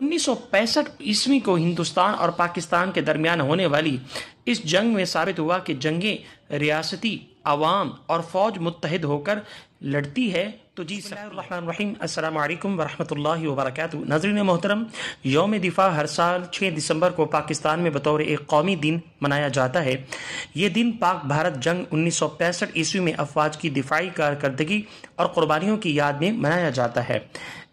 1965 کو ہندوستان اور پاکستان کے درمیان ہونے والی اس جنگ میں ثابت ہوا کہ جنگیں ریاستی عوام اور فوج متحد ہو کر لڑتی ہے تو بسم اللہ الرحمن الرحیم۔ السلام علیکم ورحمۃ اللہ وبرکاتہ۔ ناظرین محترم، یوم دفاع ہر سال 6 دسمبر کو پاکستان میں بطور ایک قومی دن منایا جاتا ہے۔ یہ دن پاک بھارت جنگ 1965 میں افواج کی دفاعی کارکردگی اور قربانیوں کی یاد میں منایا جاتا ہے۔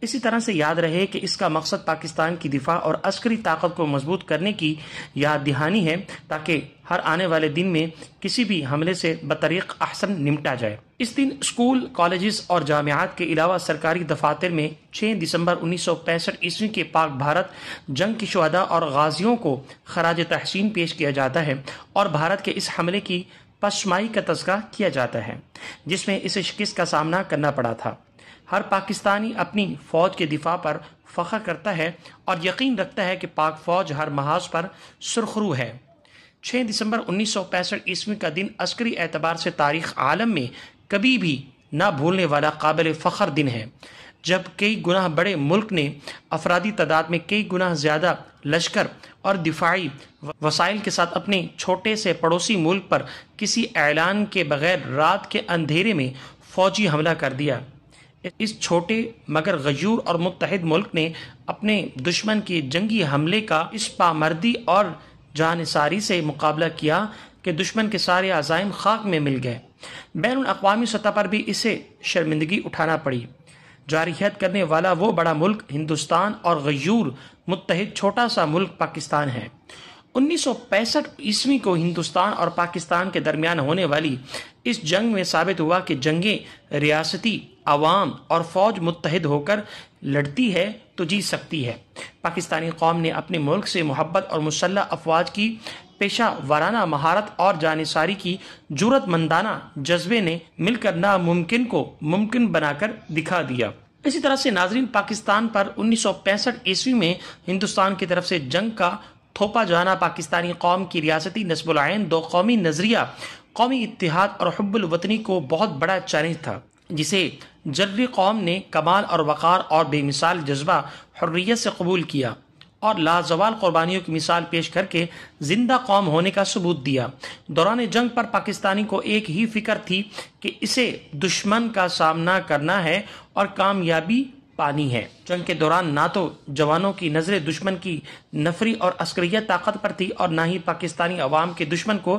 اسی طرح سے یاد رہے کہ اس کا مقصد پاکستان کی دفاع اور عسکری طاقت کو مضبوط کرنے کی یاد دہانی ہے تاکہ ہر آنے والے دن میں کسی بھی حملے سے بطریق احسن نمٹا جائے۔ اس دن اسکول، کالجز اور جامعات کے علاوہ سرکاری دفاتر میں 6 دسمبر 1965 کے پاک بھارت جنگ کے شہداء اور غازیوں کو خراج تحسین پیش کیا جاتا ہے اور بھارت کے اس حملے کی پشمائی کا تذکرہ کیا جاتا ہے جس میں اسے شکست کا سامنا کرنا پڑا تھا۔ ہر پاکستانی اپنی فوج کے دفاع پر فخر کرتا ہے اور یقین رکھتا ہے کہ پاک فوج ہر محاذ پر سرخرو ہے۔ 6 دسمبر 1965 کا دن عسکری اعتبار سے تاریخ عالم میں کبھی بھی نہ بھولنے والا قابل فخر دن ہے، جب کئی گنا بڑے ملک نے افرادی تعداد میں کئی گنا زیادہ لشکر اور دفاعی وسائل کے ساتھ اپنے چھوٹے سے پڑوسی ملک پر کسی اعلان کے بغیر رات کے اندھیرے میں فوجی حملہ کر دیا۔ اس چھوٹے مگر غیور اور متحد ملک نے اپنے دشمن کے جنگی حملے کا اس پامردی اور جانثاری سے مقابلہ کیا کہ دشمن کے سارے عزائم خاک میں مل گئے۔ بین الاقوامی سطح پر بھی اسے شرمندگی اٹھانا پڑی۔ جارحیت کرنے والا وہ بڑا ملک ہندوستان اور غیور متحد چھوٹا سا ملک پاکستان ہے۔ 1965 کو ہندوستان اور پاکستان کے درمیان ہونے والی اس جنگ میں ثابت ہوا کہ جنگیں ریاستی عوام اور فوج متحد ہو کر لڑتی ہے تو جیت سکتی ہے۔ پاکستانی قوم نے اپنے ملک سے محبت اور مسلح افواج کی پیشہ ورانہ مہارت اور جانثاری کی جرأت مندانہ جذبے نے مل کر ناممکن کو ممکن بنا کر دکھا دیا۔ اسی طرح سے ناظرین، پاکستان پر 1965 میں ہندوستان کی طرف سے جنگ کا تھوپا جانا پاکستانی قوم کی ریاستی نصب العین دو قومی نظریہ، قومی اتحاد اور حب الوطنی کو بہت بڑا چیلنج تھا، جسے جرری قوم نے کمال اور وقار اور بے مثال جذبہ حریت سے قبول کیا اور لازوال قربانیوں کی مثال پیش کر کے زندہ قوم ہونے کا ثبوت دیا۔ دوران جنگ پر پاکستانی کو ایک ہی فکر تھی کہ اسے دشمن کا سامنا کرنا ہے اور کامیابی پانی ہے۔ جنگ کے دوران نہ تو جوانوں کی نظریں دشمن کی نفری اور عسکریت طاقت پر تھی اور نہ ہی پاکستانی عوام کے دشمن کو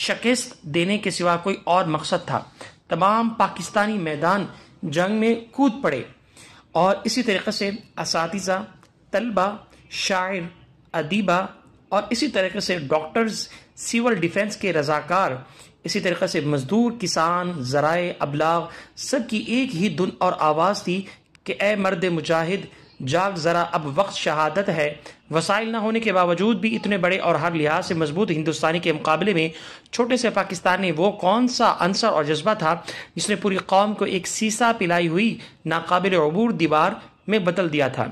شکست دینے کے سوا کوئی اور مقصد تھا۔ تمام پاکستانی میدان جنگ میں کود پڑے اور اسی طریقے سے اساتذہ، طلبہ، شاعر، ادیبہ اور اسی طریقے سے ڈاکٹرز، سول ڈیفنس کے رضاکار، اسی طریقے سے مزدور، کسان، ذرائع ابلاغ، سب کی ایک ہی دھن اور آواز تھی کہ اے مرد مجاہد جاگ ذرا، اب وقت شہادت ہے۔ وسائل نہ ہونے کے باوجود بھی اتنے بڑے اور ہر لحاظ سے مضبوط ہندوستانی کے مقابلے میں چھوٹے سے پاکستان میں وہ کون سا عنصر اور جذبہ تھا جس نے پوری قوم کو ایک سیسا پلائی ہوئی ناقابل عبور دیوار میں بدل دیا تھا۔